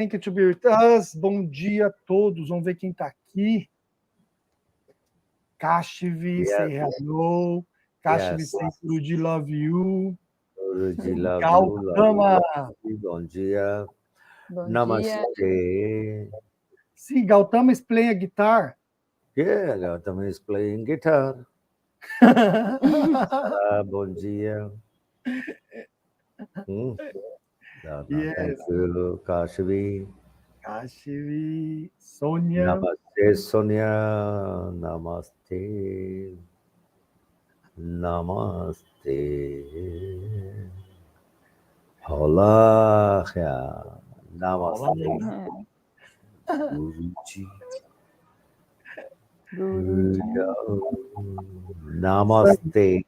Thank you to be with us. Bom dia a todos. Vamos ver quem está aqui. Kashvi, say hello. Kashvi, say Guruji, love you. Guruji, love Gautama. you. Bom dia. Bom Namaste. dia. See, Gautama is playing a guitar. Yeah, Gautama is playing guitar. Bom dia. Yes. Thank you, Kashvi. Kashvi, Sonia. Namaste, Sonia. Namaste. Namaste. Hola. Namaste. Guruji. Namaste.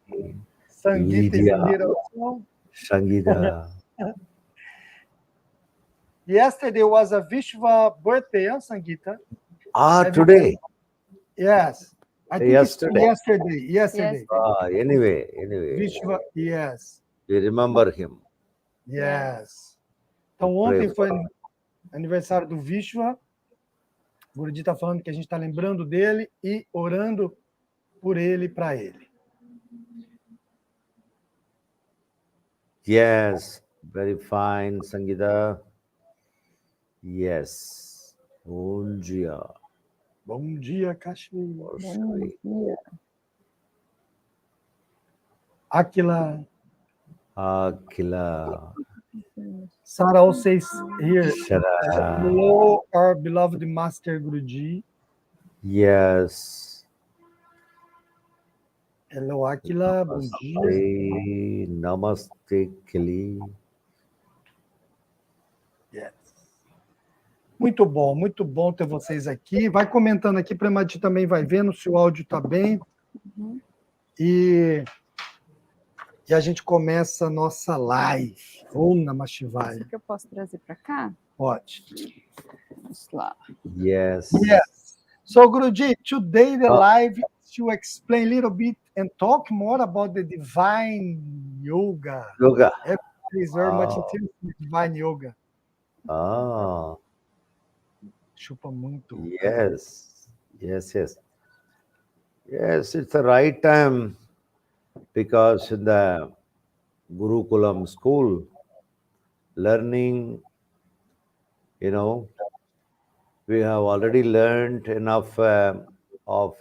Sangeeta is here also. Sangeeta. Yesterday was a Vishwa birthday, huh, Sangeeta? Today? Yes. I think yesterday. Yesterday. Anyway. Vishwa, yes. You remember him? Yes. Então, ontem foi aniversário do Vishwa. O Guruji está falando que a gente está lembrando dele e orando por ele e para ele. Yes, very fine, Sangeeta. Yes. Bom dia. Bom dia, Kashmir. Bom dia. Aquila. Sarah also says here, hello, our beloved Master Guruji. Yes. Hello, Aquila. Bom dia. Namaste, Kili. Yes. Muito bom ter vocês aqui. Vai comentando aqui, para a Mati também vai vendo se o áudio está bem. E a gente começa a nossa live. Om Namah Shivaya. Isso que eu posso trazer para cá? Pode. Vamos lá. Yes. So, Guruji, today the live is to explain a little bit and talk more about the divine yoga. Everybody is very much interested in divine yoga. Chupa muito. Yes, it's the right time because in the Gurukulam school, learning, we have already learned enough of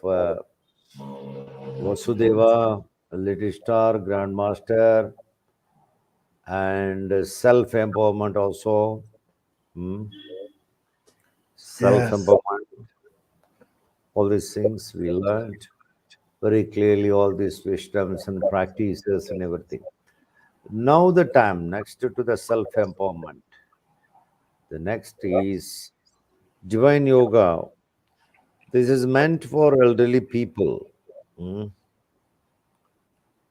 Vasudeva, Little Star, Grandmaster, and self-empowerment also. Self-empowerment, all these things we learned very clearly, all these wisdoms and practices and everything. Now the time, next to the self-empowerment, the next is divine yoga. This is meant for elderly people.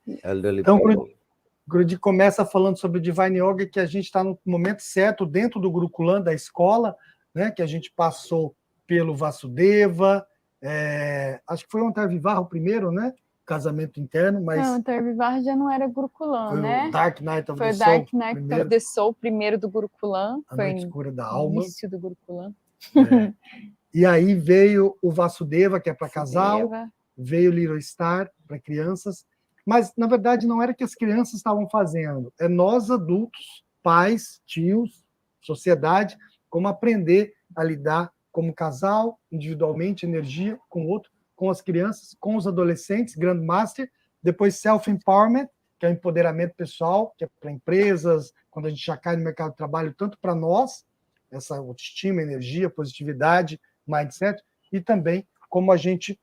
Então, Guruji começa falando sobre o Divine Yoga, que a gente está no momento certo, dentro do Gurukulam, da escola, né, que a gente passou pelo Vasudeva, acho que foi o Antarvivar o primeiro, né? Casamento interno, mas... Não, o Antarvivar já não era Gurukulam, né? O Dark Night of foi the Soul. Foi o Dark Night of the Soul, primeiro do Gurukulam. A foi noite escura da alma. Início do Gurukulam. E aí veio o Vasudeva, que é para casal, veio o Little Star, para crianças, mas, na verdade, não era que as crianças estavam fazendo, é nós adultos, pais, tios, sociedade, como aprender a lidar como casal, individualmente, energia, com o outro, com as crianças, com os adolescentes, Grandmaster, depois Self-Empowerment, que é o empoderamento pessoal, que é para empresas, quando a gente já cai no mercado de trabalho, tanto para nós, essa autoestima, energia, positividade, mindset, e também como a gente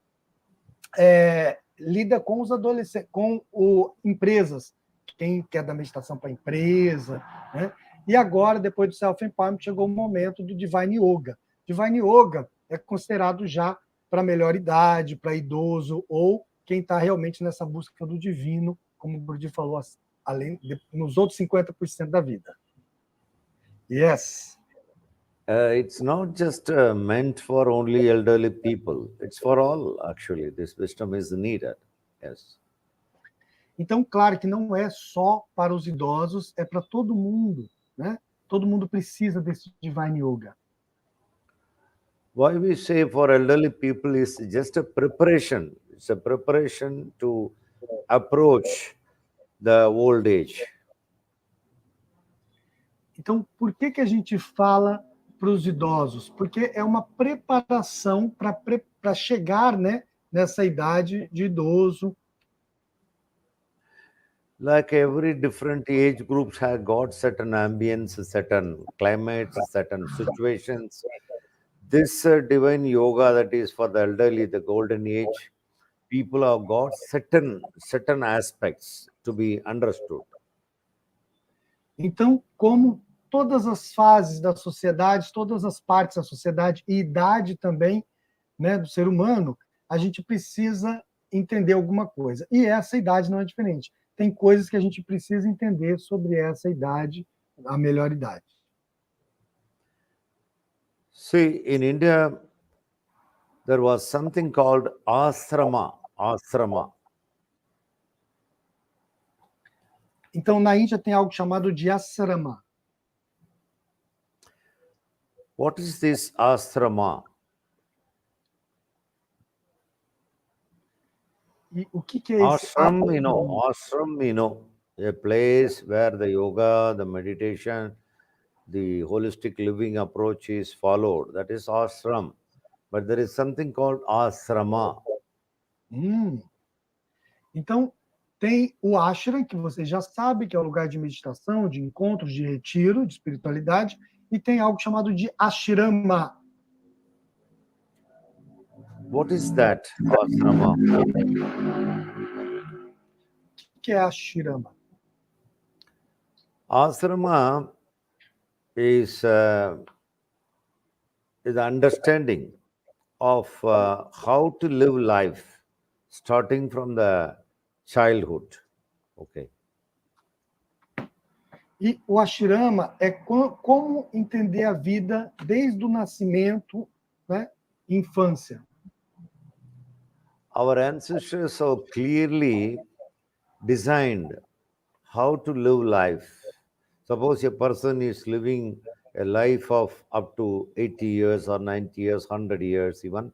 lida com os adolescentes, com empresas, quem quer dar meditação para empresa, né? E agora, depois do Self-Empowerment, chegou o momento do Divine Yoga. Divine Yoga é considerado já para melhor idade, para idoso, ou quem está realmente nessa busca do divino, como o Guruji falou, nos outros 50% da vida. Yes. It's not just meant for only elderly people. It's for all, actually. This wisdom is needed. Yes. Então, claro que não é só para os idosos, é para todo mundo, né? todo mundo precisa desse Divine Yoga. Why we say for elderly people is just a preparation. It's a preparation to approach the old age. Então, por que a gente fala para os idosos? Porque é uma preparação para chegar, né, nessa idade de idoso. Like every different age groups have got certain ambience, certain climates, certain situations. This divine yoga that is for the elderly, the golden age, people have got certain aspects to be understood. Então, como todas as fases da sociedade, todas as partes da sociedade e idade também, né, do ser humano, a gente precisa entender alguma coisa. E essa idade não é diferente. Tem coisas que a gente precisa entender sobre essa idade, a melhor idade. See, in India, there was something called ashrama. Então, na Índia tem algo chamado de ashrama. What is this ashrama? E o que é esse Ashram, a place where the yoga, the meditation, the holistic living approach is followed. That is ashram. But there is something called ashrama. Então, tem o ashram, que você já sabe, que é o lugar de meditação, de encontros, de retiro, de espiritualidade, e tem algo chamado de ashrama. What is that, ashrama? O que é ashrama? Ashrama is the understanding of how to live life, starting from the childhood. Okay. E o ashrama é como entender a vida desde o nascimento, né, infância. Our ancestors so clearly designed how to live life. Suppose a person is living a life of up to 80 years or 90 years, 100 years even,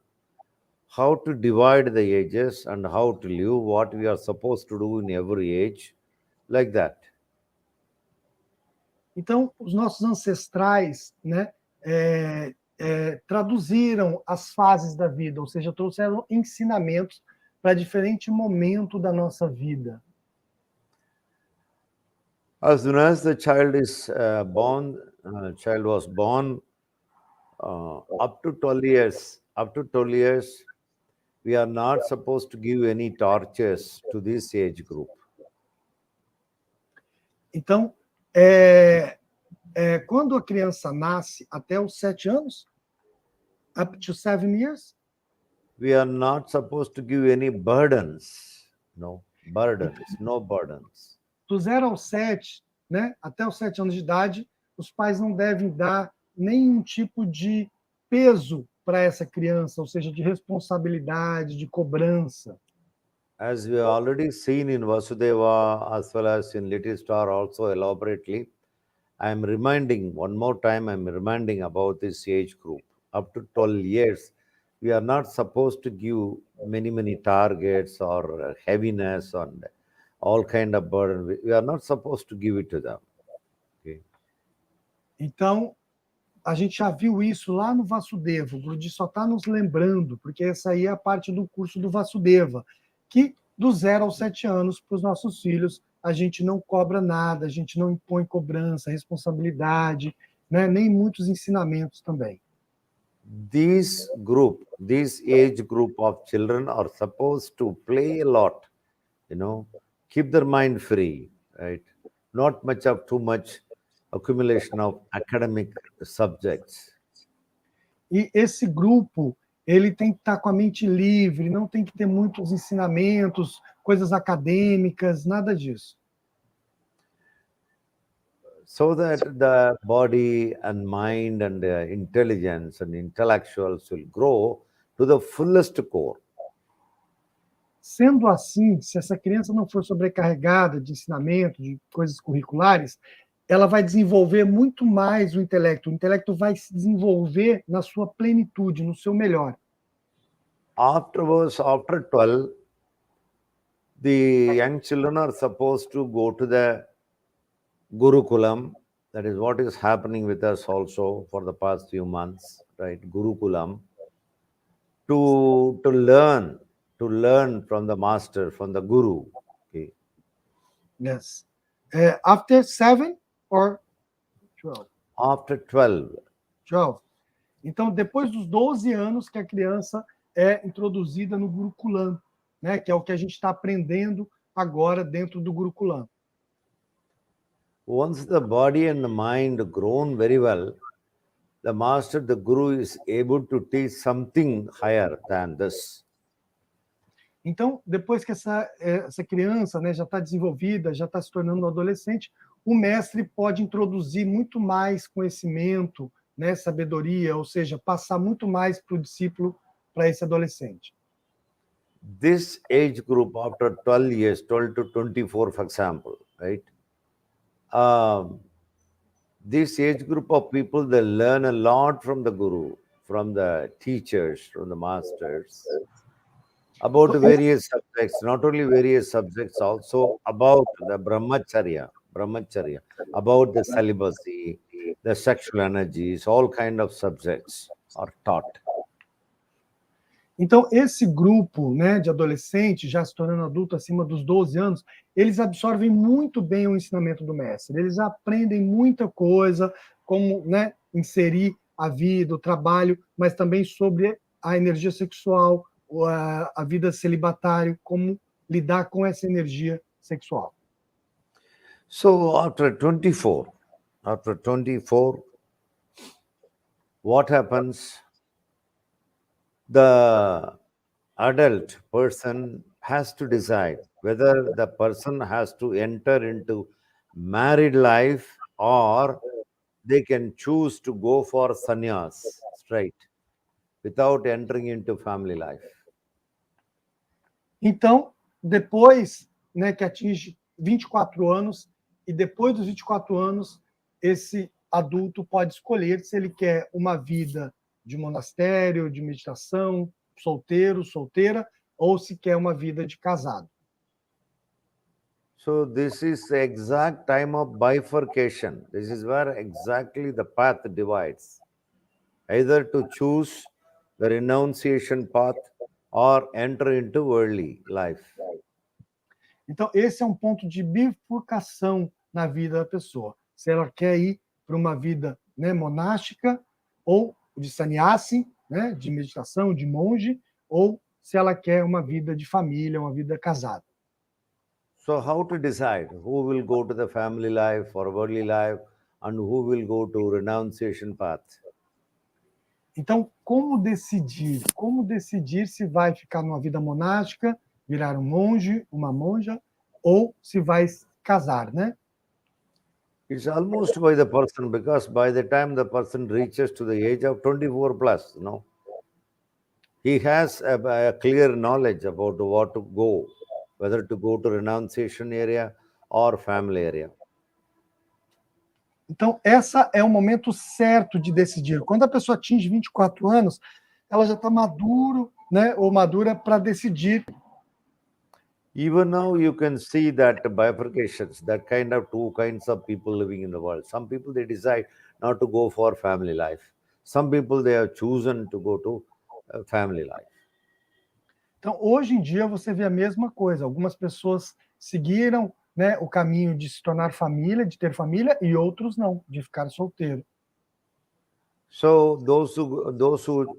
how to divide the ages and how to live, what we are supposed to do in every age, like that. Então, os nossos ancestrais, né, traduziram as fases da vida, ou seja, trouxeram ensinamentos para diferente momento da nossa vida. As soon as the child is born, child was born, up to 12 years, we are not supposed to give any tortures to this age group. Então, quando a criança nasce até os 7 anos, up to 7 years, we are not supposed to give any burdens. No burdens. Do 0 aos 7, né, até os 7 anos de idade, os pais não devem dar nenhum tipo de peso para essa criança, ou seja, de responsabilidade, de cobrança. As we have already seen in Vasudeva as well as in Little Star also elaborately, I'm reminding about this age group. Up to 12 years, we are not supposed to give many targets or heaviness and all kind of burden. We are not supposed to give it to them. Okay. Então, a gente já viu isso lá no Vasudeva. O Guruji só está nos lembrando, porque essa aí é a parte do curso do Vasudeva, que do 0 aos 7 anos, para os nossos filhos, a gente não cobra nada, a gente não impõe cobrança, responsabilidade, né? Nem muitos ensinamentos também. This age group of children are supposed to play a lot, keep their mind free, right? Not too much accumulation of academic subjects. E esse grupo, ele tem que estar com a mente livre, não tem que ter muitos ensinamentos, coisas acadêmicas, nada disso. So that the body and mind and the intelligence and intellectuals will grow to the fullest core. Sendo assim, se essa criança não for sobrecarregada de ensinamento, de coisas curriculares, ela vai desenvolver muito mais o intelecto vai se desenvolver na sua plenitude, no seu melhor. Afterwards, after 12, the young children are supposed to go to the Gurukulam. That is what is happening with us also for the past few months, right? Gurukulam. To learn from the master, from the guru. Okay. Yes. After 7 or 12? After 12. 12. Então, depois dos 12 anos que a criança é introduzida no Gurukulam, né? Que é o que a gente está aprendendo agora dentro do Gurukulam. Once the body and the mind grown very well, the master, the guru, is able to teach something higher than this. Então, depois que essa criança, né, já está desenvolvida, já está se tornando um adolescente, o mestre pode introduzir muito mais conhecimento, né, sabedoria, ou seja, passar muito mais para o discípulo, para esse adolescente. This age group, after 12 years, 12 to 24, for example, right? This age group of people, they learn a lot from the guru, from the teachers, from the masters, about various subjects, not only various subjects, also about the brahmacharya, about the celibacy, the sexual energies, all kind of subjects are taught. Então, esse grupo, né, de adolescentes, já se tornando adulto acima dos 12 anos, eles absorvem muito bem o ensinamento do mestre. Eles aprendem muita coisa, como, né, inserir a vida, o trabalho, mas também sobre a energia sexual, a vida celibatária, como lidar com essa energia sexual. So after 24, what happens? The adult person has to decide whether the person has to enter into married life or they can choose to go for sannyas straight without entering into family life. Então, depois, né, que atinge 24 anos, e depois dos 24 anos, esse adulto pode escolher se ele quer uma vida de monastério, de meditação, solteiro, solteira, ou se quer uma vida de casado. So this is the exact time of bifurcation. This is where exactly the path divides. Either to choose the renunciation path or enter into worldly life. Então, esse é um ponto de bifurcação na vida da pessoa. Se ela quer ir para uma vida, né, monástica, ou de sannyasi, né, de meditação, de monge, ou se ela quer uma vida de família, uma vida casada. So how to decide who will go to the family life or worldly life and who will go to renunciation path? Então, como decidir? Como decidir se vai ficar numa vida monástica, virar um monge, uma monja, ou se vai casar, né? It's almost by the person, because by the time the person reaches to the age of 24 plus, he has a clear knowledge about what to go, whether to go to renunciation area or family area. Então, esse é o momento certo de decidir. Quando a pessoa atinge 24 anos, ela já está maduro, né, ou madura para decidir. Even now, you can see that bifurcations, that kind of two kinds of people living in the world. Some people, they decide not to go for family life. Some people, they have chosen to go to family life. Então, hoje em dia, você vê a mesma coisa. Algumas pessoas seguiram, né, o caminho de se tornar família, de ter família, e outros não, de ficar solteiro. So those who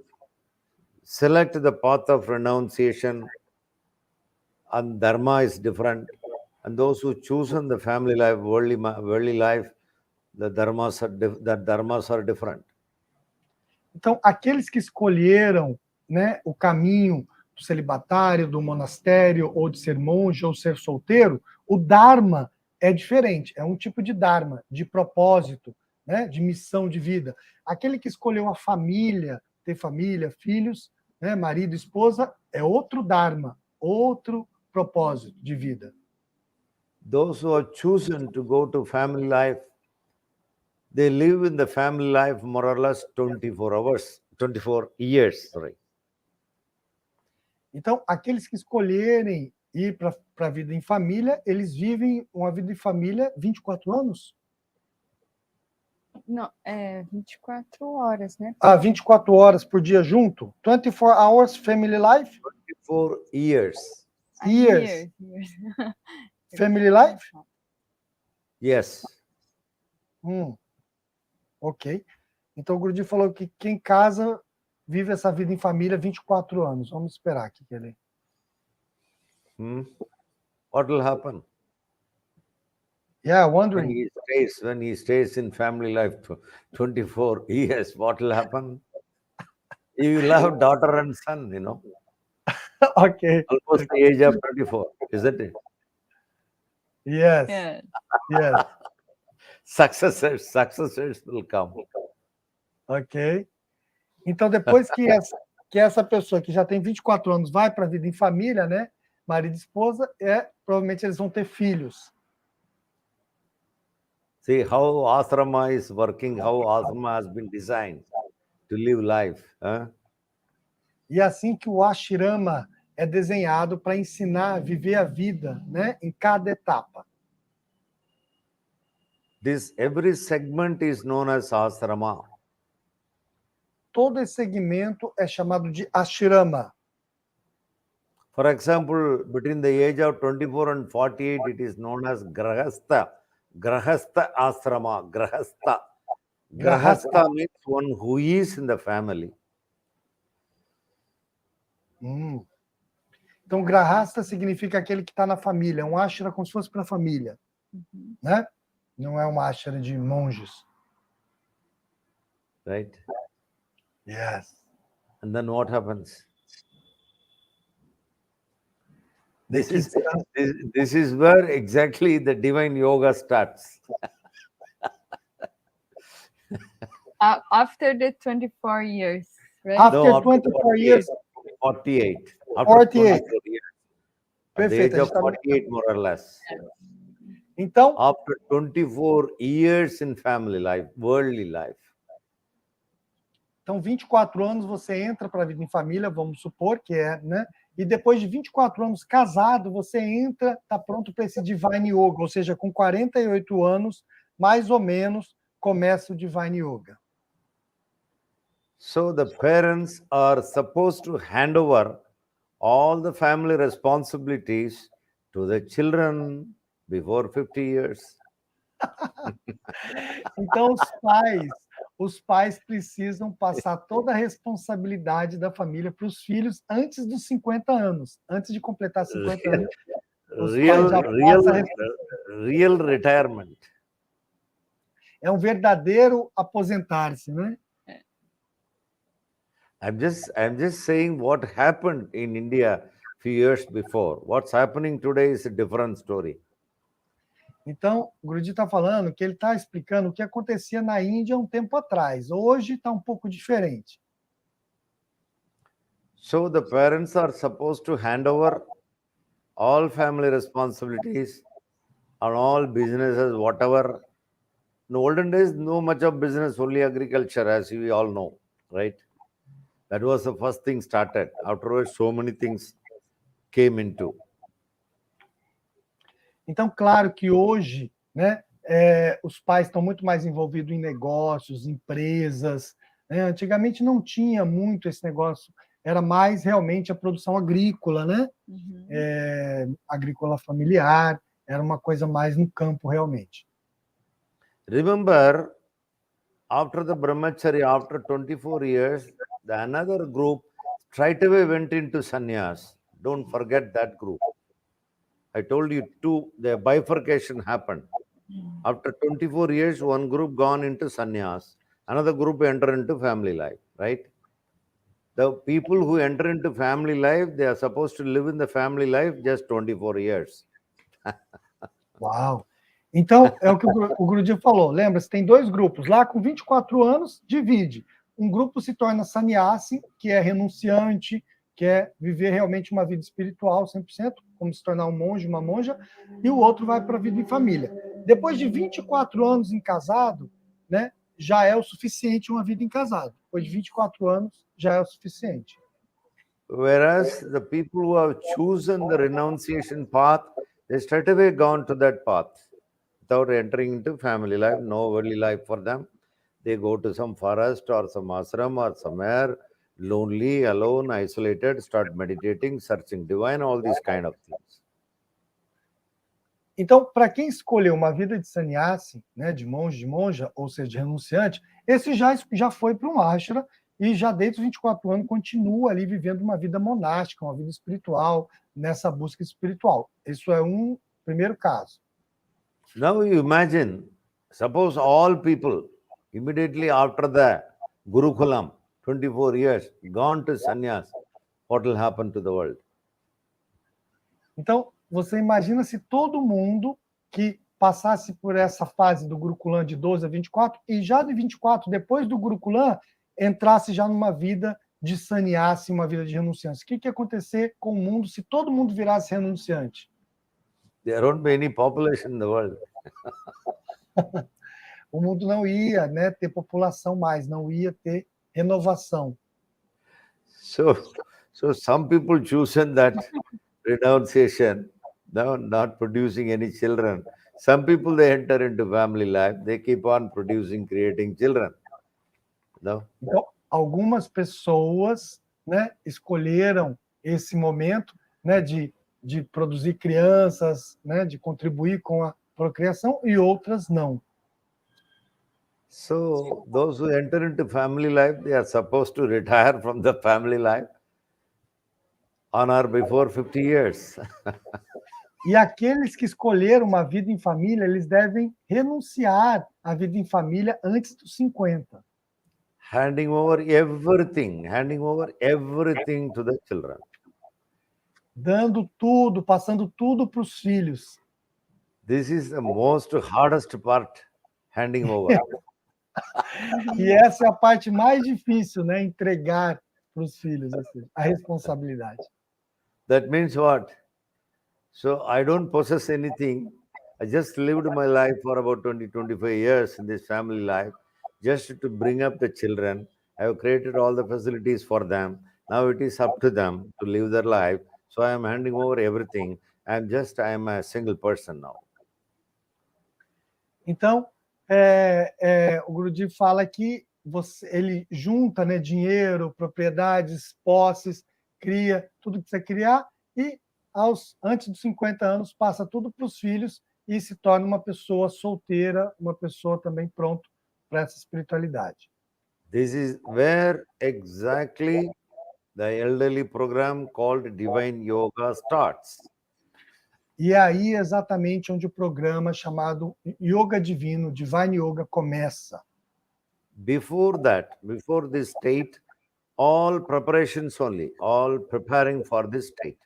select the path of renunciation and dharma is different, and those who choose the family life, worldly life, the dharmas are different. Então, aqueles que escolheram, né, o caminho do celibatário, do monastério, ou de ser monge, ou ser solteiro, o dharma é diferente, é um tipo de dharma, de propósito, né, de missão de vida. Aquele que escolheu a família, ter família, filhos, né, marido, esposa, é outro dharma, outro propósito de vida. Those who are chosen to go to family life, they live in the family life more or less 24 years, sorry. Então, aqueles que escolherem ir para a vida em família, eles vivem uma vida em família 24 anos? Não, é 24 horas, né? 24 horas por dia junto? 24 hours family life? 24 years. Years. Family life? Yes. Ok. Então, o Guruji falou que quem casa vive essa vida em família 24 anos. Vamos esperar aqui que ele... What will happen? Yeah, wondering. When he stays in family life 24 years, what will happen? He will have daughter and son, you know. Ok. Almost the age of 24, isn't it? Yes. É. Yes. Successors will come. Ok. Então, depois que essa pessoa que já tem 24 anos vai para a vida em família, né? Marido e esposa, provavelmente eles vão ter filhos. See how ashrama is working, how ashrama has been designed to live life. Huh? E assim que o ashrama é desenhado para ensinar a viver a vida, né? Em cada etapa. Every segment is known as ashrama. Todo esse segmento é chamado de ashrama. For example, between the age of 24 and 48, it is known as grahastha. Grahastha ashrama. Grahastha. Grahastha means one who is in the family. Então, grahastha significa aquele que está na família. É um ashram como se fosse para a família. Né? Não é um ashram de monges. Right? Yes. And then what happens? This is where exactly the divine yoga starts. After the 24 years, right? After 24 years. 48. 48. At the age of 48, more or less. Então, after 24 years in family life, worldly life. Então, 24 anos você entra para a vida em família, vamos supor que né? E depois de 24 anos casado, você entra, está pronto para esse Divine Yoga, ou seja, com 48 anos, mais ou menos, começa o Divine Yoga. So the parents are supposed to hand over all the family responsibilities to the children before 50 years. Então, os pais precisam passar toda a responsabilidade da família para os filhos antes dos 50 anos. Antes de completar 50 anos, os pais já passam real retirement. É um verdadeiro aposentar-se, né? I'm just saying what happened in India few years before. What's happening today is a different story. Então, o Guruji está falando que ele está explicando o que acontecia na Índia um tempo atrás. Hoje está um pouco diferente. So the parents are supposed to hand over all family responsibilities and all businesses, whatever. In the olden days, no much of business, only agriculture, as we all know, right? That was the first thing started. Afterwards, so many things came into. Então, claro que hoje, né, os pais estão muito mais envolvidos em negócios, empresas. Né? Antigamente não tinha muito esse negócio, era mais realmente a produção agrícola, né? Agrícola familiar, era uma coisa mais no campo realmente. Remember, after the brahmacharya, after 24 years, another group straight away went into sannyas. Don't forget that group. I told you the bifurcation happened. After 24 years, one group gone into sannyas, another group enter into family life, right? The people who enter into family life, they are supposed to live in the family life just 24 years. Uau! Então, é o que o Guruji falou. Lembra-se, tem dois grupos. Lá, com 24 anos, divide. Um grupo se torna sannyasi, que é renunciante, quer viver realmente uma vida espiritual 100%, como se tornar um monge, uma monja, e o outro vai para a vida em família. Depois de 24 anos em casado, né, já é o suficiente uma vida em casado. Depois de 24 anos, já é o suficiente. Whereas the people who have chosen the renunciation path, they straight away gone to that path without entering into family life, no worldly life for them. They go to some forest or some ashram or somewhere, lonely, alone, isolated, start meditating, searching divine, all these kind of things. Então, para quem escolheu uma vida de sannyasi, né, de monge, de monja, ou seja, de renunciante, esse já foi para um ashram e já desde os 24 anos continua ali vivendo uma vida monástica, uma vida espiritual, nessa busca espiritual. Isso é um primeiro caso. Now you imagine, suppose all people immediately after the Gurukulam, 24 years, gone to sannyas, what will happen to the world? Então, você imagina se todo mundo que passasse por essa fase do Gurukulam de 12 a 24 e já de 24, depois do Gurukulam, entrasse já numa vida de sannyasi, uma vida de renunciante. O que ia acontecer com o mundo se todo mundo virasse renunciante? There won't be any population in the world. O mundo não ia, né, ter população mais, não ia ter renovação. So some people chosen that renunciation, now not producing any children. Some people, they enter into family life, they keep on producing, creating children. No? Então, algumas pessoas, né, escolheram esse momento, né, de produzir crianças, né, de contribuir com a procriação, e outras não. So those who enter into family life, they are supposed to retire from the family life on or before 50 years. E aqueles que escolheram uma vida em família, eles devem renunciar à vida em família antes dos 50. handing over everything to the children. Dando tudo, passando tudo para os filhos. This is the most hardest part, handing over. E essa é a parte mais difícil, né? Entregar para os filhos assim, a responsabilidade. That means what? So I don't possess anything. I just lived my life for about 20, 25 years in this family life, just to bring up the children. I have created all the facilities for them. Now it is up to them to live their life. So I am handing over everything. I am a single person now. Então, o Guruji fala que ele junta, né, dinheiro, propriedades, posses, cria tudo que você criar e antes dos 50 anos passa tudo para os filhos e se torna uma pessoa solteira, uma pessoa também pronta para essa espiritualidade. This is where exactly the elderly program called Divine Yoga starts. E aí exatamente onde o programa chamado Yoga Divino, Divine Yoga, começa. Before that, before this state, all preparations only, all preparing for this state.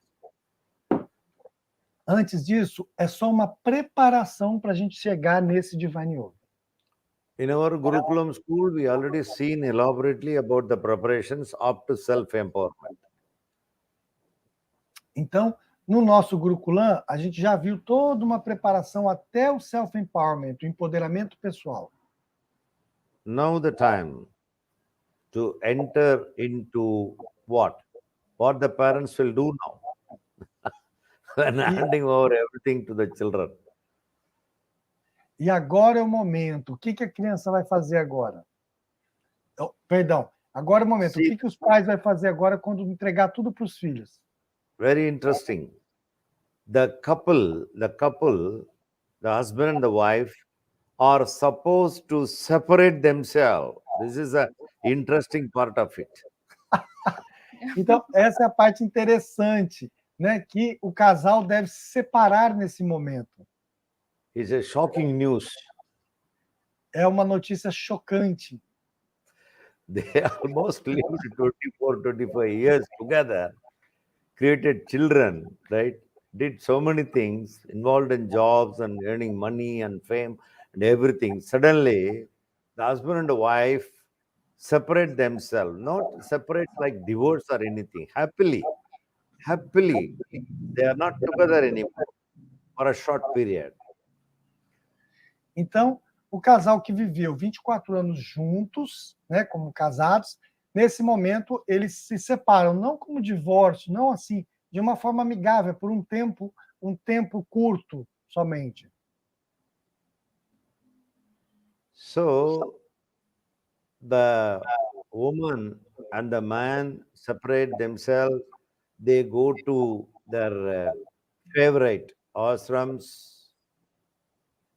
Antes disso, é só uma preparação para a gente chegar nesse Divine Yoga. In our Gurukulam school, we already seen elaborately about the preparations up to self-empowerment. Então, no nosso Gurukulam, a gente já viu toda uma preparação até o self-empowerment, o empoderamento pessoal. Now the time to enter into what? What the parents will do now. When handing over everything to the children. E agora é o momento. O que a criança vai fazer agora? Perdão. Agora é o momento. Sim. O que os pais vão fazer agora quando entregar tudo para os filhos? Very interesting. The couple, the husband and the wife are supposed to separate themselves. This is an interesting part of it. Então, essa é a parte interessante, né? Que o casal deve se separar nesse momento. It's a shocking news. É uma notícia chocante. They almost lived 24, 25 years together, created children, right? Did so many things, involved in jobs and earning money and fame and everything. Suddenly, the husband and the wife separate themselves, not separate like divorce or anything. Happily, they are not together anymore for a short period. Então, o casal que viveu 24 anos juntos, né, como casados, nesse momento eles se separam, não como divórcio, não assim, de uma forma amigável, por um tempo curto somente. So the woman and the man separate themselves. They go to their favorite ashrams,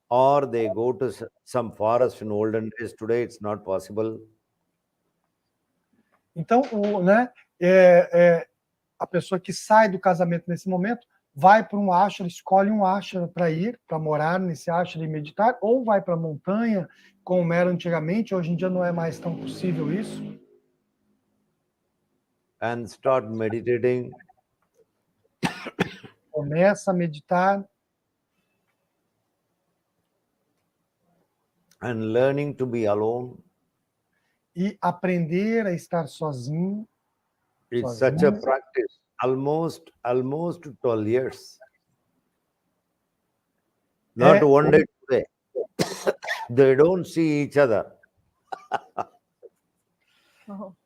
or they go to some forest in olden days. Today, it's not possible. Então, a pessoa que sai do casamento nesse momento vai para um ashram, escolhe um ashram para ir, para morar nesse ashram e meditar, ou vai para a montanha, como era antigamente. Hoje em dia não é mais tão possível isso. And start meditating. Começa a meditar. And learning to be alone. E aprender a estar sozinho. It's such a practice. Almost 12 years. Not one day today. They don't see each other.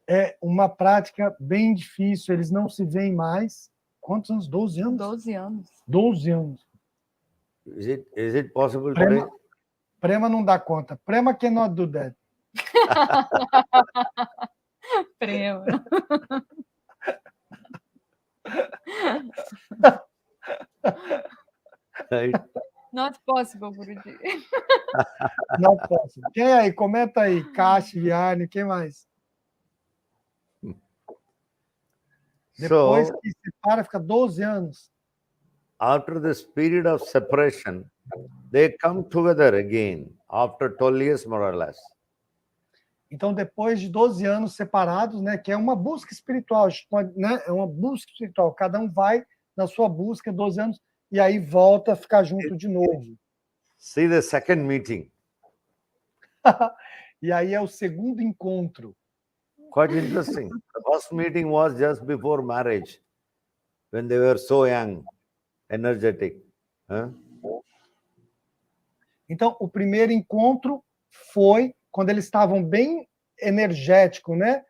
É uma prática bem difícil, eles não se veem mais. Quantos anos? 12 anos? 12 anos. 12 anos. Is it possible today? Prema não dá conta. Prema cannot do that. Prema. Right? Not possible, Guruji. Não posso. Quem aí? Comenta aí. Kashi, Viane, quem mais? Depois que se separa, fica 12 anos. After this period of separation, they come together again after 12 years, more or less. Então, depois de 12 anos separados, né, que é uma busca espiritual, né, é uma busca espiritual. Cada um vai na sua busca, 12 anos, e aí volta a ficar junto de novo. See the second meeting. E aí é o segundo encontro. Quite interesting. The first meeting was just before marriage, when they were so young, energetic. Huh? Então, o primeiro encontro foi quando eles estavam bem energéticos, né?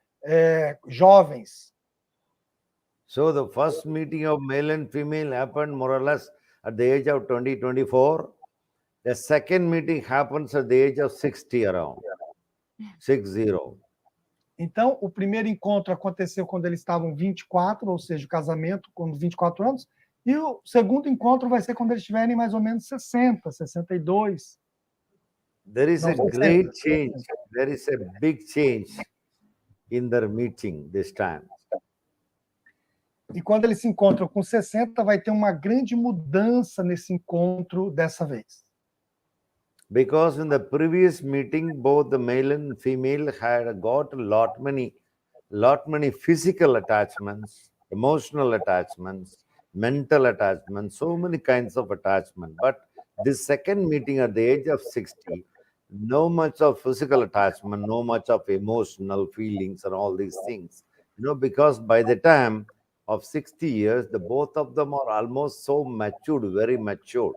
Jovens. So the first meeting of male and female happened more or less at the age of 20, 24. The second meeting happens at the age of 60 around. 60. Então, o primeiro encontro aconteceu quando eles estavam 24, ou seja, o casamento com 24 anos, e o segundo encontro vai ser quando eles tiverem mais ou menos 60, 62. There is a great change. There is a big change in their meeting this time. E quando eles se encontram com 60, vai ter uma grande mudança nesse encontro dessa vez. Because in the previous meeting, both the male and female had got lot many physical attachments, emotional attachments, mental attachments, so many kinds of attachment. But this second meeting at the age of 60, no much of physical attachment, no much of emotional feelings and all these things. Because by the time of 60 years, the both of them are almost so matured, very matured.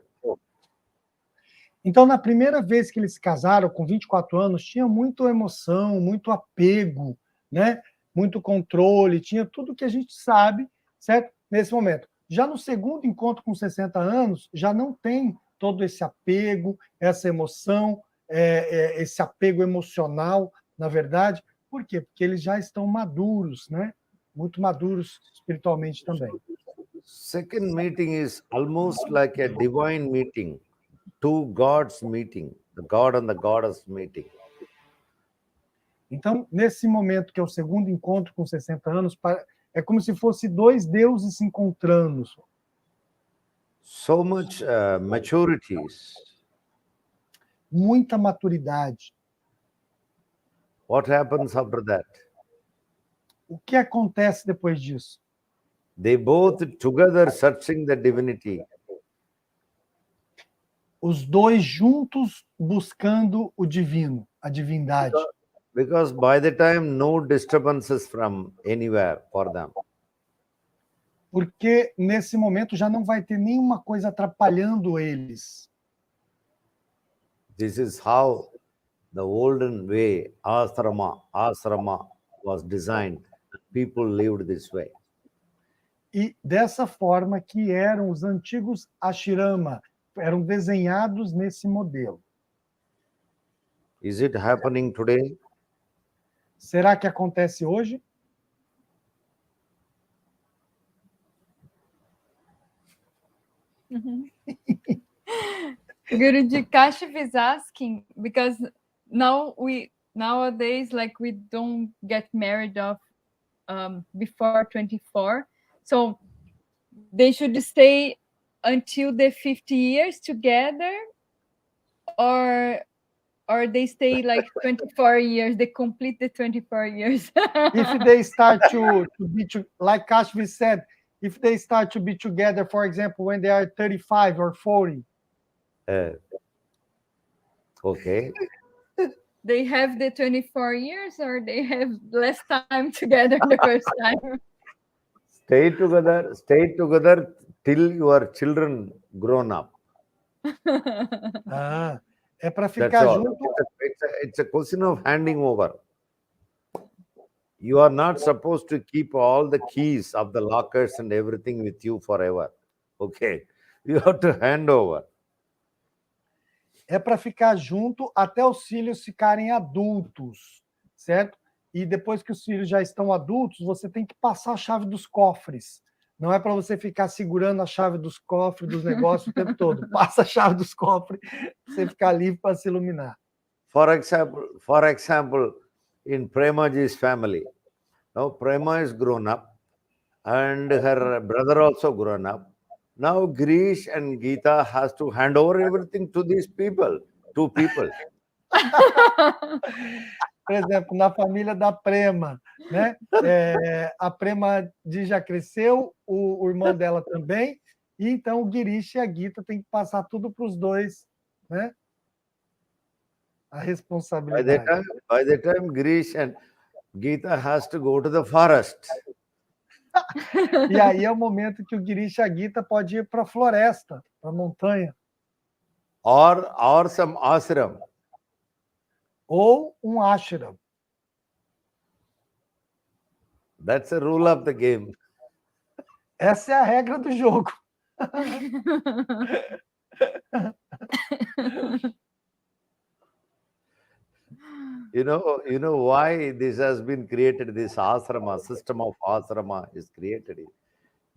Então, na primeira vez que eles se casaram, com 24 anos, tinha muita emoção, muito apego, né? Muito controle, tinha tudo que a gente sabe, certo? Nesse momento. Já no segundo encontro, com 60 anos, já não tem todo esse apego, essa emoção, esse apego emocional, na verdade. Por quê? Porque eles já estão maduros, né? Muito maduros espiritualmente também. Second meeting is almost like a divine meeting. Two gods meeting, the God and the Goddess meeting. Então, nesse momento que é o segundo encontro com 60 anos, é como se fosse dois deuses se encontrando. So much maturities. Muita maturidade. What happens after that? O que acontece depois disso? They both together searching the divinity. Os dois juntos buscando o divino, a divindade. Because by the time no disturbances from anywhere for them. Porque nesse momento já não vai ter nenhuma coisa atrapalhando eles. This is how the olden way, asrama was designed. People lived this way. E dessa forma que eram os antigos ashrama, eram desenhados nesse modelo. Is it happening today? Será que acontece hoje? Guruji, Kashif is asking because nowadays like we don't get married off before 24, so they should stay until the 50 years together, or they stay like 24 years, they complete the 24 years. If they start to be, like Kashvi said, if they start to be together, for example, when they are 35 or 40. Okay. They have the 24 years or they have less time together the first time? Stay together till your children grown up. Ah, é para That's ficar all. junto. It's a question of handing over. You are not supposed to keep all the keys of the lockers and everything with you forever. Okay. You have to hand over. É para ficar junto até os filhos ficarem adultos, certo? E depois que os filhos já estão adultos, você tem que passar a chave dos cofres. Não é para você ficar segurando a chave dos cofres, dos negócios o tempo todo. Passa a chave dos cofres, você ficar livre para se iluminar. For example, in Premaji's family, now Prema is grown up and her brother also grown up. Now Girish and Geeta has to hand over everything to these people, two people. Por exemplo, na família da Prema, né? A Prema já cresceu, o irmão dela também, e então o Girish e a Geeta têm que passar tudo para os dois, né? A responsabilidade. By the time Girish and Geeta has to go to the forest. E aí é o momento que o Girish e a Geeta pode ir para a floresta, para a montanha. Or some ashram. Ou um ashram. That's the rule of the game. Essa é a regra do jogo. You know why this has been created, this asrama, system of asrama is created.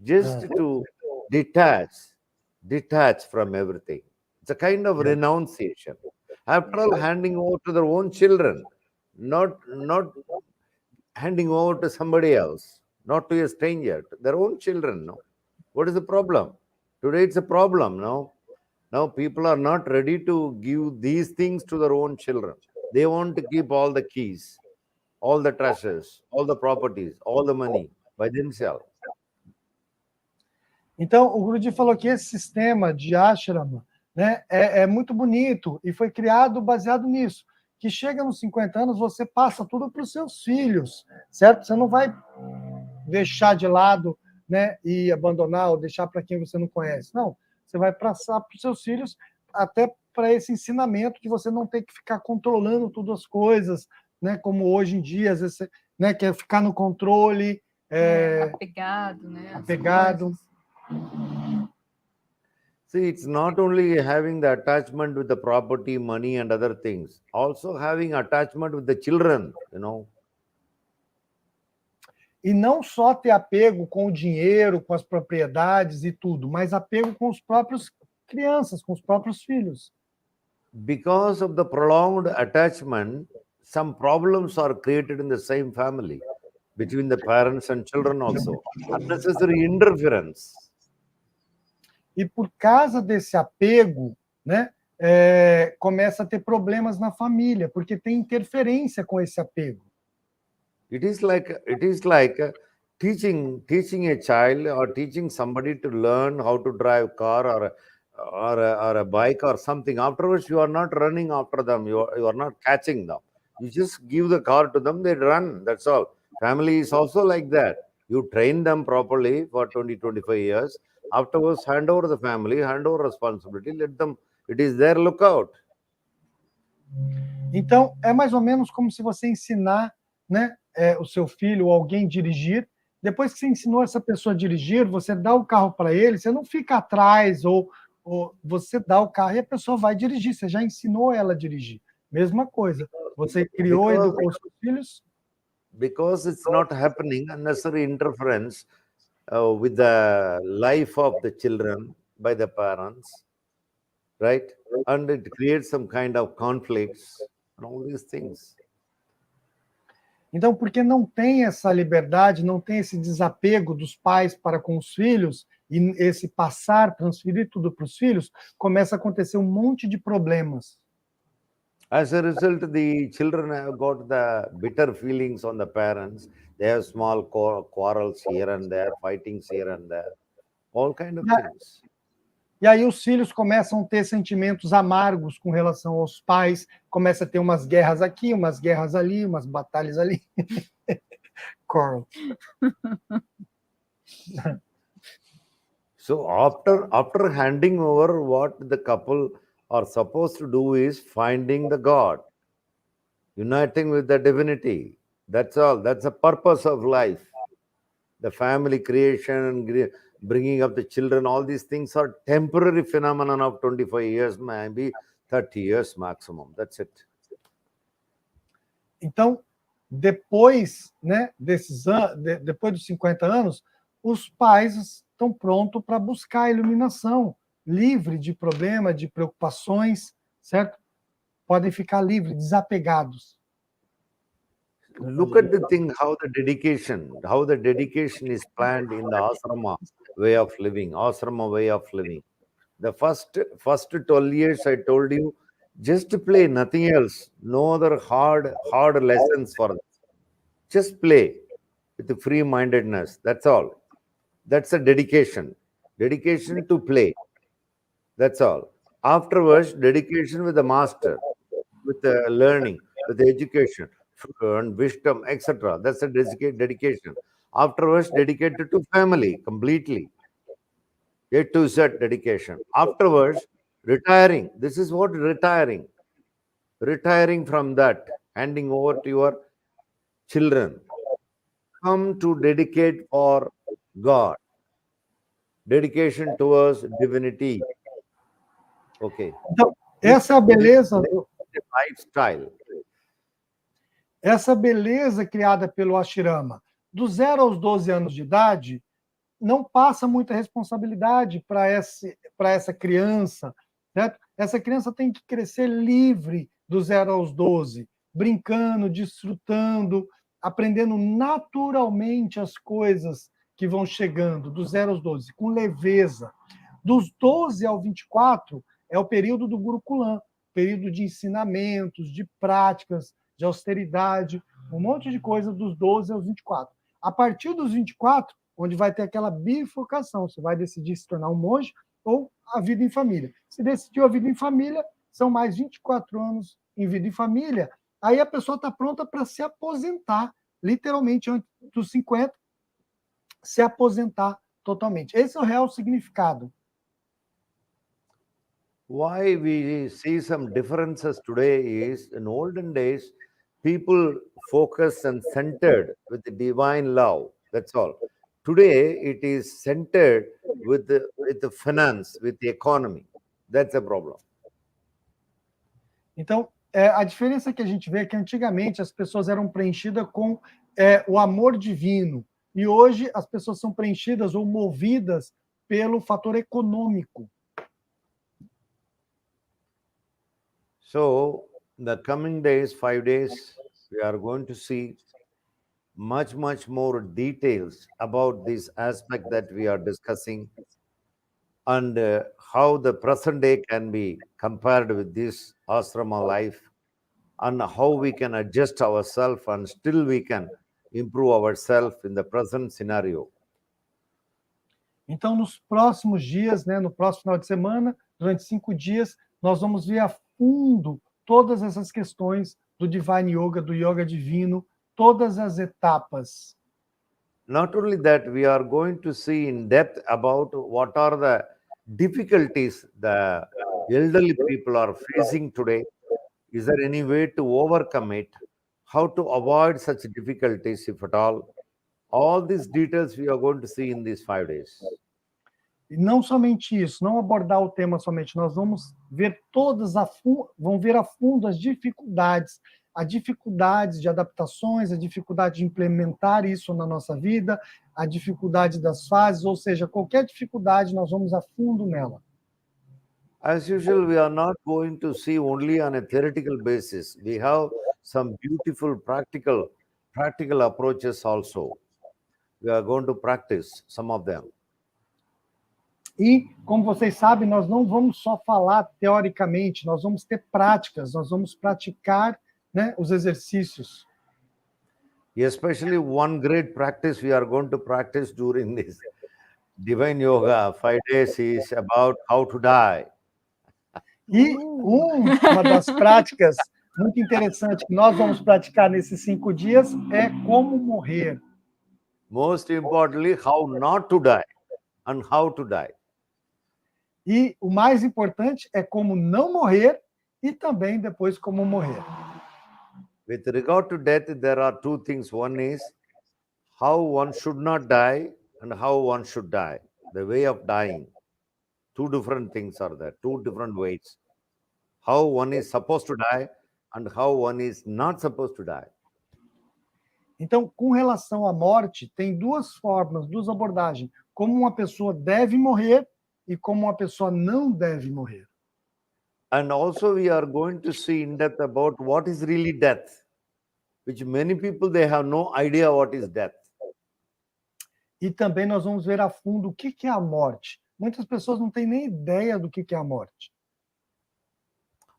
Just to detach from everything. It's a kind of renunciation. After all, handing over to their own children, not handing over to somebody else, not to a stranger, to their own children. No, what is the problem? Today it's a problem. No, now people are not ready to give these things to their own children. They want to keep all the keys, all the treasures, all the properties, all the money by themselves. Então, o Guruji falou que esse sistema de ashrama, né, é muito bonito e foi criado baseado nisso, que chega nos 50 anos, você passa tudo para os seus filhos, certo? Você não vai deixar de lado, né, e abandonar ou deixar para quem você não conhece. Não, você vai passar para os seus filhos até para esse ensinamento de você não ter que ficar controlando todas as coisas, né, como hoje em dia, às vezes você, né, quer ficar no controle. Apegado, né? Apegado. See, it's not only having the attachment with the property, money, and other things, also having attachment with the children, E não só ter apego com o dinheiro, com as propriedades e tudo, mas apego com os próprios crianças, com os próprios filhos. Because of the prolonged attachment, some problems are created in the same family, between the parents and children also. Unnecessary interference. E por causa desse apego, né, começa a ter problemas na família, porque tem interferência com esse apego. It is like teaching a child or teaching somebody to learn how to drive car or a bike or something. Afterwards, you are not running after them. You are not catching them. You just give the car to them, they run. That's all. Family is also like that. You train them properly for 20-25 years. Afterwards, hand over the family, hand over responsibility. Let them. It is their lookout. Então, é mais ou menos como se você ensinar, né, o seu filho ou alguém dirigir. Depois que você ensinou essa pessoa a dirigir, você dá o carro para ele, você não fica atrás ou você dá o carro e a pessoa vai dirigir. Você já ensinou ela a dirigir. Mesma coisa. Você criou, educou os seus filhos. Because it's not happening, unnecessary interference with the life of the children by the parents, right? And it creates some kind of conflicts and all these things. Então, porque não tem essa liberdade, não tem esse desapego dos pais para com os filhos, e esse passar, transferir tudo para os filhos, começa a acontecer um monte de problemas. As a result, the children have got the bitter feelings on the parents. They have small quarrels here and there, fightings here and there, all kind of things. E aí os filhos começam a ter sentimentos amargos com relação aos pais, começa a ter umas guerras aqui, umas guerras ali, umas batalhas ali. Coral. So after handing over, what the couple are supposed to do is finding the God, uniting with the divinity. That's all. That's the purpose of life. The family creation, bringing up the children, all these things are temporary phenomenon of 25 years, maybe 30 years maximum. That's it. Então, depois, né, depois dos 50 anos, os pais estão prontos para buscar a iluminação, livre de problema, de preocupações, certo? Podem ficar livres, desapegados. Look at the thing, how the dedication is planned in the asrama way of living, The first 12 years, I told you, just to play, nothing else. No other hard lessons for them. Just play with the free-mindedness. That's all. That's a dedication. Dedication to play. That's all. Afterwards, dedication with the master, with the learning, with the education, and wisdom, etc. That's a dedication. Afterwards, dedicated to family completely. A to Z dedication. Afterwards, retiring. This is what retiring. Retiring from that, handing over to your children. Come to dedicate for God. Dedication towards divinity. Okay. Então, essa é a beleza. Lifestyle. Essa beleza criada pelo Ashirama, do 0 aos 12 anos de idade, não passa muita responsabilidade para essa criança, certo? Essa criança tem que crescer livre do 0 aos 12, brincando, desfrutando, aprendendo naturalmente as coisas que vão chegando, do 0 aos 12, com leveza. Dos 12 ao 24 é o período do Gurukulam, período de ensinamentos, de práticas, de austeridade, um monte de coisa dos 12 aos 24. A partir dos 24, onde vai ter aquela bifurcação, você vai decidir se tornar um monge ou a vida em família. Se decidiu a vida em família, são mais 24 anos em vida em família, aí a pessoa está pronta para se aposentar, literalmente, antes dos 50, se aposentar totalmente. Esse é o real significado. Why we see some differences today is, in olden days, people focused and centered with the divine love. That's all. Today, it is centered with the finance, with the economy. That's a problem. Então, a diferença que a gente vê é que antigamente as pessoas eram preenchidas com o amor divino, e hoje as pessoas são preenchidas ou movidas pelo fator econômico. So, the coming days, 5 days, we are going to see much more details about this aspect that we are discussing, and how the present day can be compared with this asrama life, and how we can adjust ourselves and still we can improve ourselves in the present scenario. Então, nos próximos dias, né, no próximo final de semana, durante 5 dias, nós vamos ver a fundo todas essas questões do Divine Yoga, do Yoga Divino, todas as etapas. Not only that, we are going to see in depth about what are the difficulties the elderly people are facing today Is there any way to overcome it? How to avoid such difficulties, if at all? All these details we are going to see in these 5 days. E não somente isso, não abordar o tema somente, nós vamos ver vamos ver a fundo as dificuldades de adaptações, a dificuldade de implementar isso na nossa vida, a dificuldade das fases, ou seja, qualquer dificuldade, nós vamos a fundo nela. As usual, we are not going to see only on a theoretical basis. We have some beautiful practical approaches also. We are going to practice some of them. E, como vocês sabem, nós não vamos só falar teoricamente, nós vamos ter práticas, nós vamos praticar, né, os exercícios. Especially one great practice we are going to practice during this Divine Yoga 5 days is about how to die. E uma das práticas muito interessante que nós vamos praticar nesses 5 dias é como morrer. Most importantly, how not to die and how to die. E o mais importante é como não morrer e também depois como morrer. With regard to death, there are 2 things. One is how one should not die and how one should die. The way of dying. 2 different things are there, 2 different ways. How one is supposed to die and how one is not supposed to die. Então, com relação à morte, tem 2 formas, 2 abordagens. Como uma pessoa deve morrer e como uma pessoa não deve morrer. And also we are going to see in depth about what is really death, which many people, they have no idea what is death. E também nós vamos ver a fundo o que é a morte. Muitas pessoas não têm nem ideia do que é a morte.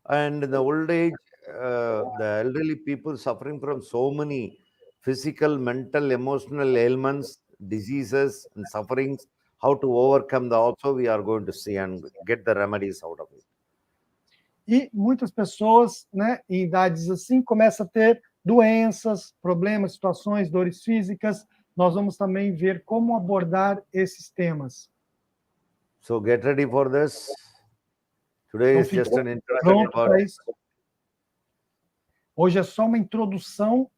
And in the old age, the elderly people suffering from so many physical, mental, emotional ailments, diseases and sufferings, how to overcome that also we are going to see and get the remedies out of it. E muitas pessoas, né, em idades assim, começam a ter doenças, problemas, situações, dores físicas. Nós vamos também ver como abordar esses temas. So get ready for this. Today is just an introduction Pronto about para isso. Hoje é só uma introdução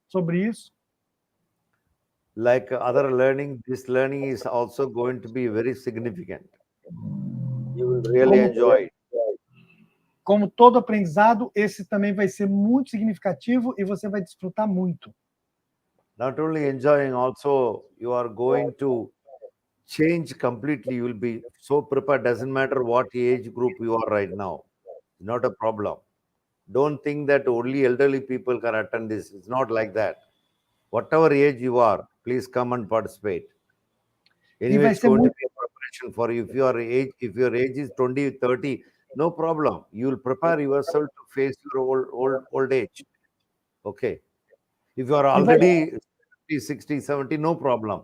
sobre isso. like other learning, this learning is also going to be very significant. You will really enjoy it. Como todo aprendizado, esse também vai ser muito significativo e você vai desfrutar muito. Not only enjoying, also you are going to change completely. You will be so prepared. Doesn't matter what age group you are right now. Not a problem. Don't think that only elderly people can attend this. It's not like that. Whatever age you are, please come and participate. Anyway, it's going to be a preparation for you. If your age is 20, 30, no problem. You will prepare yourself to face your old age. Okay. If you are already 50, 60, 70, no problem.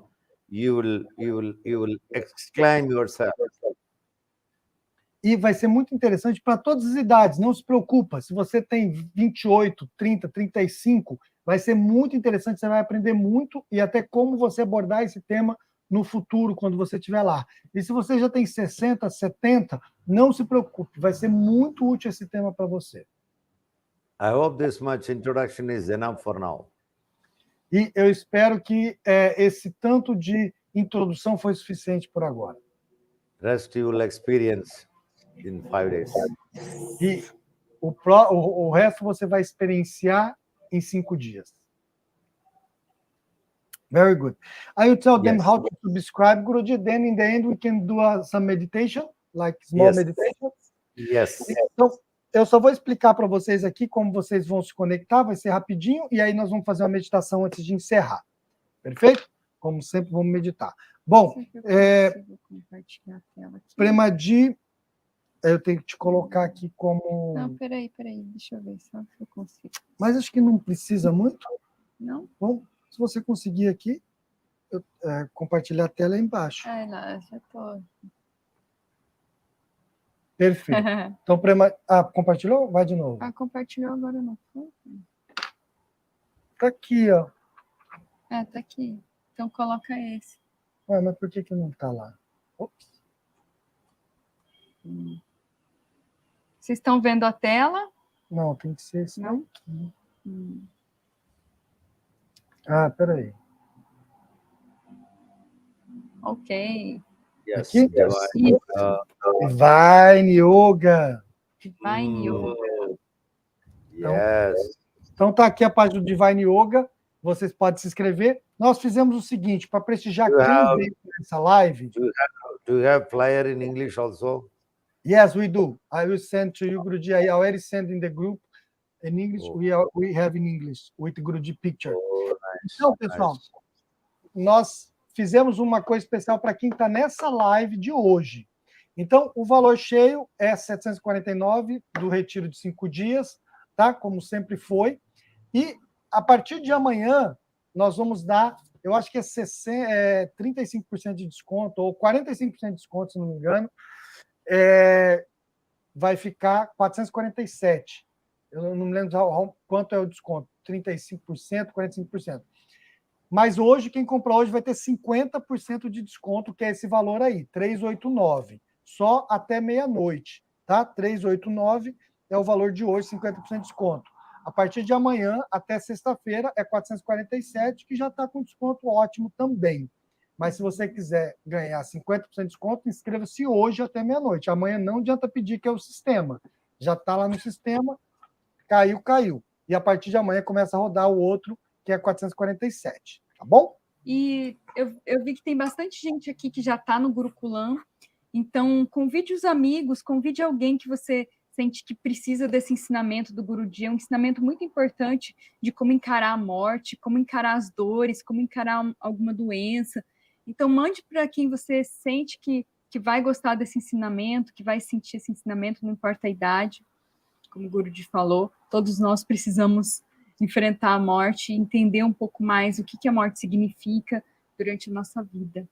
You will exclaim yourself. E vai ser muito interessante para todas as idades, não se preocupa. Se você tem 28, 30, 35, vai ser muito interessante, você vai aprender muito e até como você abordar esse tema no futuro, quando você estiver lá. E se você já tem 60, 70, não se preocupe, vai ser muito útil esse tema para você. I hope this much introduction is enough for now. E eu espero que esse tanto de introdução foi suficiente por agora. Rest you will experience in 5 days. E o resto você vai experienciar em 5 dias. Very good. I will tell them how to subscribe, Guruji. Then in the end we can do some meditation, like small meditation. Yes. Então, eu só vou explicar para vocês aqui como vocês vão se conectar, vai ser rapidinho, e aí nós vamos fazer uma meditação antes de encerrar. Perfeito? Como sempre, vamos meditar. Bom, Premadi, eu tenho que te colocar aqui como... Não, peraí, deixa eu ver se eu consigo. Mas acho que não precisa muito. Não? Bom, se você conseguir aqui, compartilhar a tela aí embaixo. Ai, lá, já tô... Perfeito. Então, compartilhou? Vai de novo. Compartilhou agora não. Tá aqui, ó. Tá aqui. Então, coloca esse. Ué, mas por que não tá lá? Ops. Vocês estão vendo a tela? Não, tem que ser esse Não? aqui. Ah, peraí. Ok. Yes. Aqui? Divine Divine Yoga. Divine Yoga. Yes. Então tá aqui a página do Divine Yoga. Vocês podem se inscrever. Nós fizemos o seguinte, para prestigiar You quem have- veio nessa live. Do you have flyer in English also? Yes, we do. I will send to you, Guruji. I already sent in the group. In English, Oh. we have in English, with Guruji picture. Oh, nice. Então, pessoal, Nice. nós fizemos uma coisa especial para quem está nessa live de hoje. Então, o valor cheio é 749 do retiro de 5 dias, tá? Como sempre foi. E a partir de amanhã, nós vamos dar, eu acho que é 35% de desconto, ou 45% de desconto, se não me engano. Vai ficar 447. Eu não me lembro quanto é o desconto, 35%, 45%. Mas hoje, quem comprar hoje vai ter 50% de desconto, que é esse valor aí, 389. Só até meia-noite, tá? 389 é o valor de hoje, 50% de desconto. A partir de amanhã até sexta-feira é 447, que já está com desconto ótimo também. Mas se você quiser ganhar 50% de desconto, inscreva-se hoje até meia-noite. Amanhã não adianta pedir, que é o sistema. Já está lá no sistema, caiu. E a partir de amanhã começa a rodar o outro, que é 447. Tá bom? E eu vi que tem bastante gente aqui que já está no Gurukulam. Então, convide os amigos, convide alguém que você sente que precisa desse ensinamento do Guruji. É um ensinamento muito importante de como encarar a morte, como encarar as dores, como encarar alguma doença. Então, mande para quem você sente que vai gostar desse ensinamento, que vai sentir esse ensinamento, não importa a idade. Como o Guruji falou, todos nós precisamos enfrentar a morte, entender um pouco mais o que a morte significa durante a nossa vida.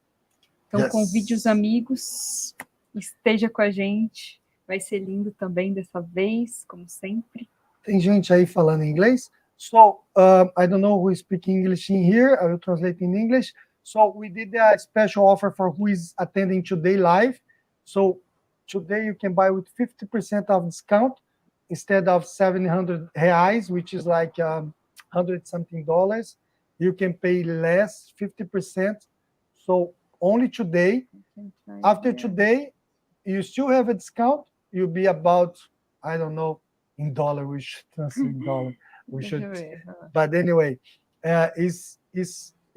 Então, convide os amigos, esteja com a gente. Vai ser lindo também dessa vez, como sempre. Tem gente aí falando inglês. So, I don't know who is speaking English in here. I will translate in English. So, we did a special offer for who is attending today live. So, today you can buy with 50% of discount instead of 700 reais, which is like $100-something. You can pay less, 50%. So, only today. After today, you still have a discount. You'll be about, I don't know, in dollar. We should transfer in dollar. We should. But anyway, it's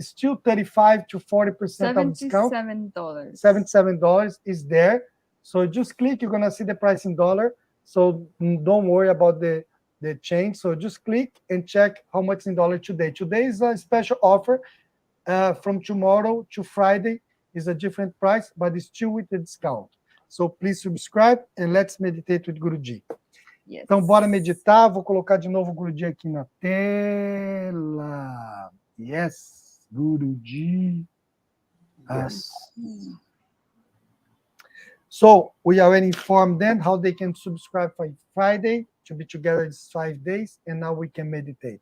still 35 to 40% of discount. $77. $77 is there. So just click. You're gonna see the price in dollar. So don't worry about the change. So just click and check how much in dollar today. Today is a special offer. From tomorrow to Friday is a different price, but it's still with the discount. So please subscribe and let's meditate with Guruji. Yes. Então, bora meditar. Vou colocar de novo o Guruji aqui na tela. Yes, Guruji. Yes. So we already informed them how they can subscribe for Friday to be together these 5 days, and now we can meditate.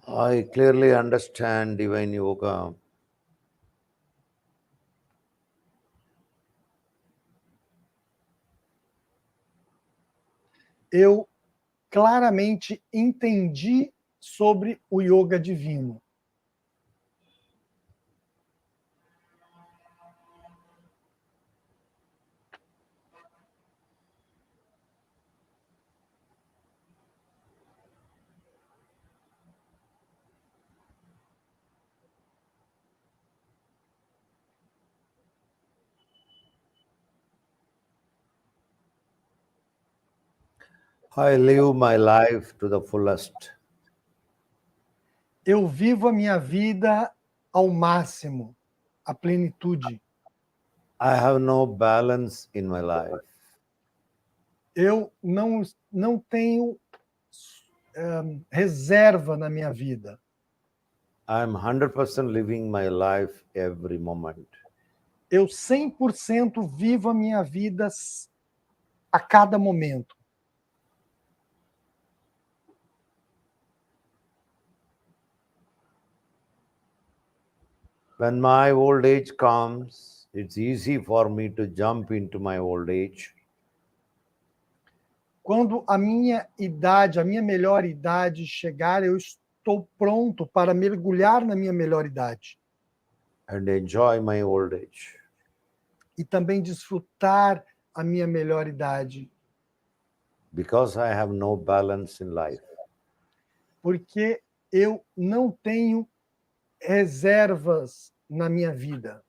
I clearly understand Divine Yoga. Eu claramente entendi sobre o yoga divino. I live my life to the fullest. Eu vivo a minha vida ao máximo, a plenitude. I have no balance in my life. Eu não tenho reserva na minha vida. I'm 100% living my life every moment. Eu 100% vivo a minha vida a cada momento. When my old age comes, it's easy for me to jump into my old age. Quando a minha idade, a minha melhor idade chegar, eu estou pronto para mergulhar na minha melhor idade. And enjoy my old age. E também desfrutar a minha melhor idade. Because I have no balance in life. Porque eu não tenho reservas na minha vida.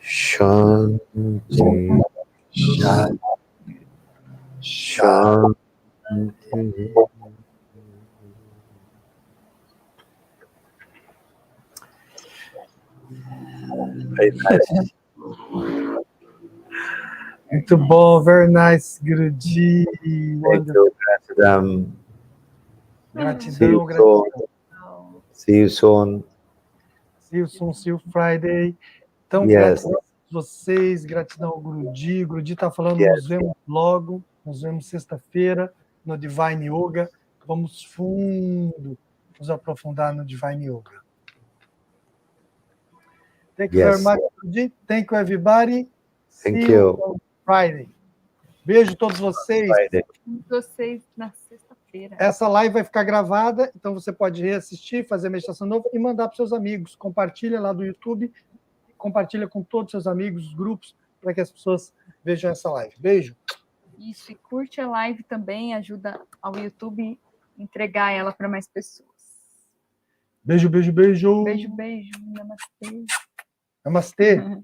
Shanti, Shanti. Very nice. Muito bom, very nice, Guruji. Thank you, Gratidam. Gratidão, gratidão. See you soon. See you soon, see you Friday. Então, Yes. gratidão a vocês, gratidão ao Guruji. O Guruji está falando, Yes. nos vemos logo, nos vemos sexta-feira no Divine Yoga. Vamos fundo, nos aprofundar no Divine Yoga. Thank you very much, Guruji. Thank you, everybody. Thank See you. on Friday. Beijo a todos vocês. Friday. Vocês na sexta-feira. Essa live vai ficar gravada, então você pode reassistir, fazer a meditação nova e mandar para os seus amigos. Compartilha lá do YouTube, compartilha com todos os seus amigos, os grupos, para que as pessoas vejam essa live. Beijo. Isso, e curte a live também, ajuda ao YouTube entregar ela para mais pessoas. Beijo, beijo, beijo. Beijo, beijo. Namastê. Namastê.